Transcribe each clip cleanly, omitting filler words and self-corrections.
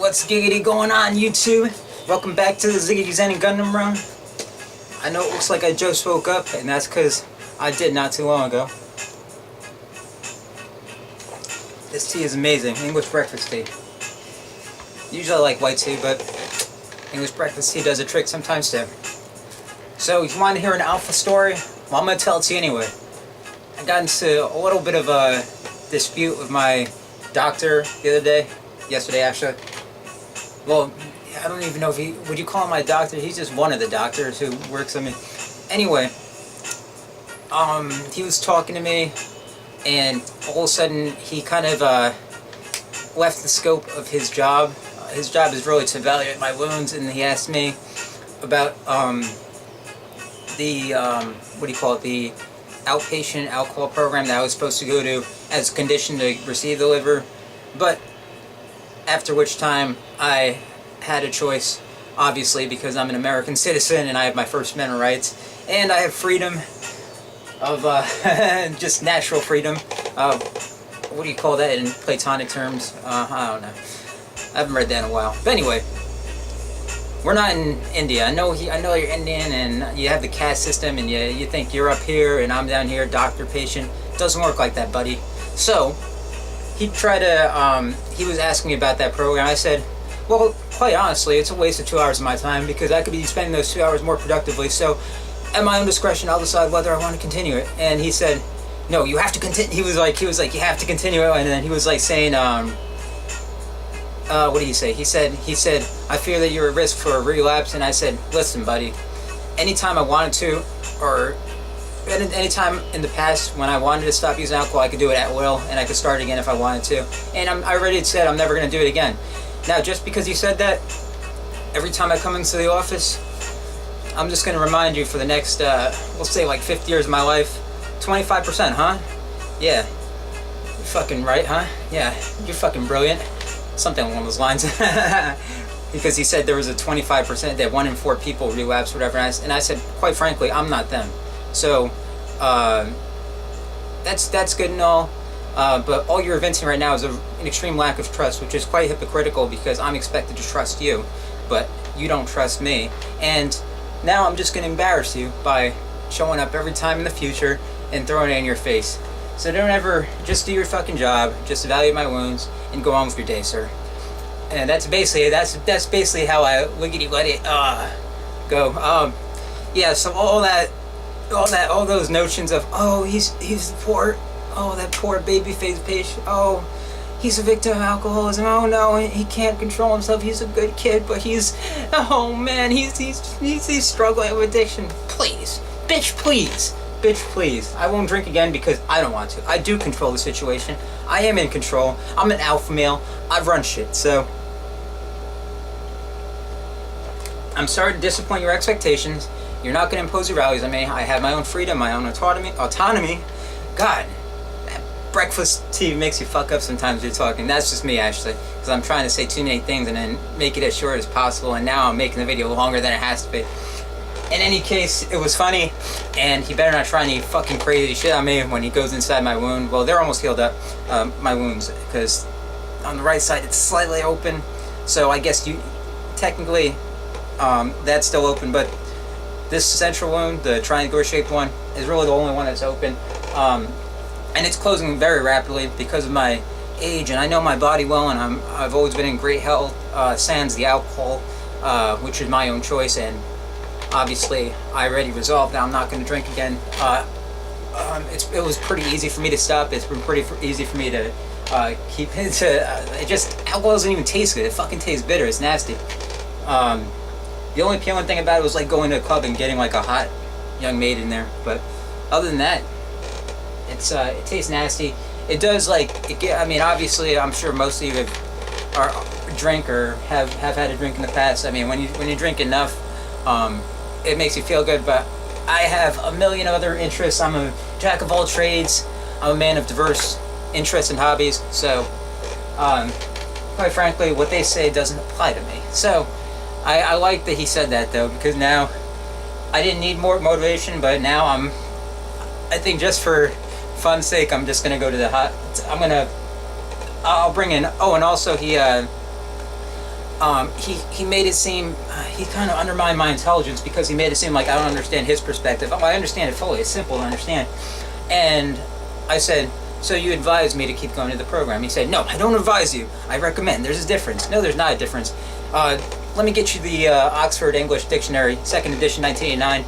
What's giggity going on, YouTube? Welcome back to the ZeniGundam run. I know it looks like I just woke up, and that's because I did not too long ago. This tea is amazing. English breakfast tea. Usually I like white tea, but English breakfast tea does a trick sometimes too. So if you want to hear an alpha story, well, I'm going to tell it to you anyway. I got into a little bit of a dispute with my doctor the other day. Yesterday, actually. Well, I don't even know if he... Would you call him my doctor? He's just one of the doctors who works on me. Anyway, he was talking to me, and all of a sudden, he kind of left the scope of his job. His job is really to evaluate my wounds, and he asked me about the what do you call it? The outpatient alcohol program that I was supposed to go to as a condition to receive the liver, but after which time I had a choice, obviously, because I'm an American citizen and I have my First Amendment rights, and I have freedom of just natural freedom. What do you call that in Platonic terms? I don't know. I haven't read that in a while. But anyway, we're not in India. I know you're Indian and you have the caste system and you think you're up here and I'm down here, doctor, patient. It doesn't work like that, buddy. So he tried to, he was asking me about that program. I said, well, quite honestly, it's a waste of 2 hours of my time because I could be spending those 2 hours more productively. So at my own discretion, I'll decide whether I want to continue it. And he said, no, you have to continue. He was like, you have to continue it. And then he was like saying, what did he say? He said, I fear that you're at risk for a relapse. And I said, listen, buddy, anytime I wanted to, or anytime in the past when I wanted to stop using alcohol, I could do it at will, and I could start again if I wanted to. And I already said I'm never going to do it again. Now, just because you said that, every time I come into the office, I'm just going to remind you for the next, we'll say like 50 years of my life, 25%, huh? Yeah. You're fucking right, huh? Yeah, you're fucking brilliant. Something along those lines. Because he said there was a 25%, that 1 in 4 people relapse, whatever. And I said, quite frankly, I'm not them. So, that's good and all, but all you're evincing right now is an extreme lack of trust, which is quite hypocritical because I'm expected to trust you, but you don't trust me. And now I'm just going to embarrass you by showing up every time in the future and throwing it in your face. So don't ever, just do your fucking job, just evaluate my wounds, and go on with your day, sir. And that's basically how I lickety let it go. Yeah, so all those notions of, oh, he's poor, oh, that poor baby-faced patient, oh, he's a victim of alcoholism, oh no, he can't control himself, he's a good kid, but oh man, he's struggling with addiction. Please, bitch, please, I won't drink again because I don't want to. I do control the situation. I am in control. I'm an alpha male. I've run shit, so I'm sorry to disappoint your expectations. You're not going to impose your values on me. I have my own freedom, my own autonomy. God, that breakfast tea makes you fuck up sometimes when you're talking. That's just me, actually, because I'm trying to say too many things and then make it as short as possible, and now I'm making the video longer than it has to be. In any case, it was funny, and he better not try any fucking crazy shit on me when he goes inside my wound. Well, they're almost healed up, my wounds, because on the right side it's slightly open, so I guess technically, that's still open, but this central wound, the triangular-shaped one, is really the only one that's open. And it's closing very rapidly because of my age, and I know my body well, and I've always been in great health, sans the alcohol, which is my own choice, and obviously I already resolved that I'm not going to drink again. It was pretty easy for me to stop. It's been pretty easy for me to keep it. Alcohol doesn't even taste good. It fucking tastes bitter. It's nasty. The only appealing thing about it was like going to a club and getting like a hot young maid in there. But other than that, it tastes nasty. It does I mean, obviously, I'm sure most of you drink or have had a drink in the past. I mean, when you drink enough, it makes you feel good. But I have a million other interests. I'm a jack of all trades. I'm a man of diverse interests and hobbies. So, quite frankly, what they say doesn't apply to me. So I like that he said that, though, because now I didn't need more motivation, but now I think just for fun's sake, I'm just going to go to the I'll bring in, oh, and also he, he made it seem, he kind of undermined my intelligence because he made it seem like I don't understand his perspective. Oh, I understand it fully. It's simple to understand. And I said, so you advise me to keep going to the program? He said, no, I don't advise you. I recommend. There's a difference. No, there's not a difference. Let me get you the Oxford English Dictionary, 2nd edition, 1989,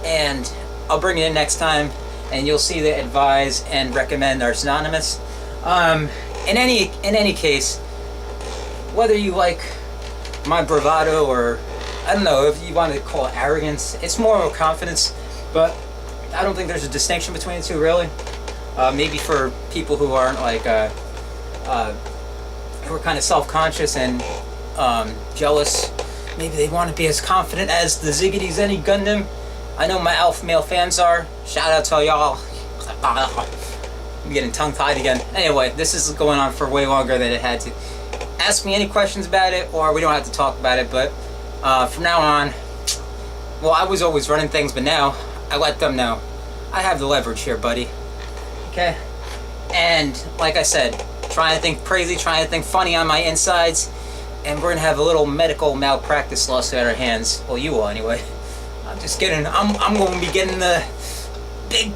and I'll bring it in next time, and you'll see that advise and recommend are synonymous. In any case, whether you like my bravado or, I don't know if you want to call it arrogance, it's more of a confidence, but I don't think there's a distinction between the two, really. Maybe for people who aren't like, who are kind of self-conscious and jealous, maybe they want to be as confident as the ZeniGundam. I know my alpha male fans are. Shout out to y'all. I'm getting tongue-tied again. Anyway, this is going on for way longer than it had to. Ask me any questions about it, or we don't have to talk about it, but from now on, well, I was always running things, but now I let them know. I have the leverage here, buddy. Okay? And like I said, trying to think crazy, trying to think funny on my insides, and we're gonna have a little medical malpractice lawsuit at our hands. Well, you will anyway. I'm just kidding. I'm gonna be getting the big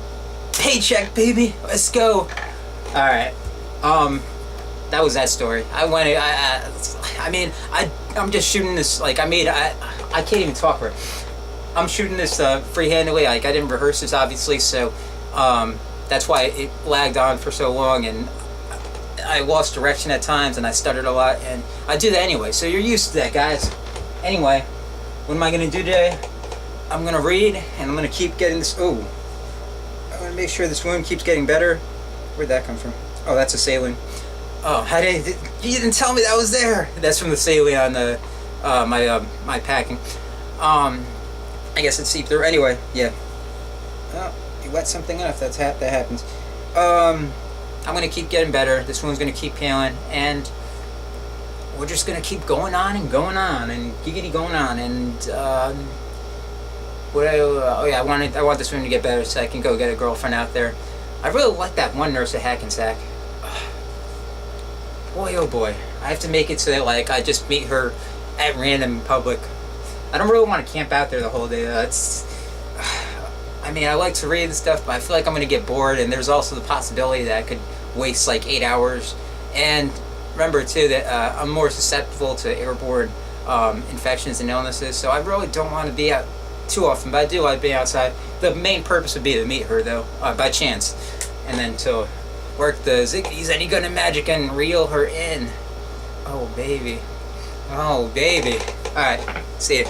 paycheck, baby. Let's go. All right. That was that story. I'm just shooting this, like, I can't even talk for it. I'm shooting this free-handedly. Like, I didn't rehearse this, obviously, so that's why it lagged on for so long, and I lost direction at times, and I stuttered a lot, and I do that anyway, so you're used to that, guys. Anyway, what am I going to do today? I'm going to read, and I'm going to keep getting this. Oh, I want to make sure this wound keeps getting better. Where'd that come from? Oh, that's a saline. Oh, you didn't tell me that was there. That's from the saline on the my packing. I guess it seeped through. Anyway, yeah. Oh, you wet something up. That happens. I'm gonna keep getting better. This wound's gonna keep healing, and we're just gonna keep going on and going on and giggity going on. And I want this wound to get better so I can go get a girlfriend out there. I really like that one nurse at Hackensack. Boy, oh boy, I have to make it so that, like, I just meet her at random in public. I don't really want to camp out there the whole day. I mean, I like to read and stuff, but I feel like I'm going to get bored, and there's also the possibility that I could waste like 8 hours. And remember too that I'm more susceptible to airborne infections and illnesses, so I really don't want to be out too often, but I do like being outside. The main purpose would be to meet her, though, by chance, and then to work the ZeniGundam magic and reel her in. Oh baby, oh baby. All right, see ya.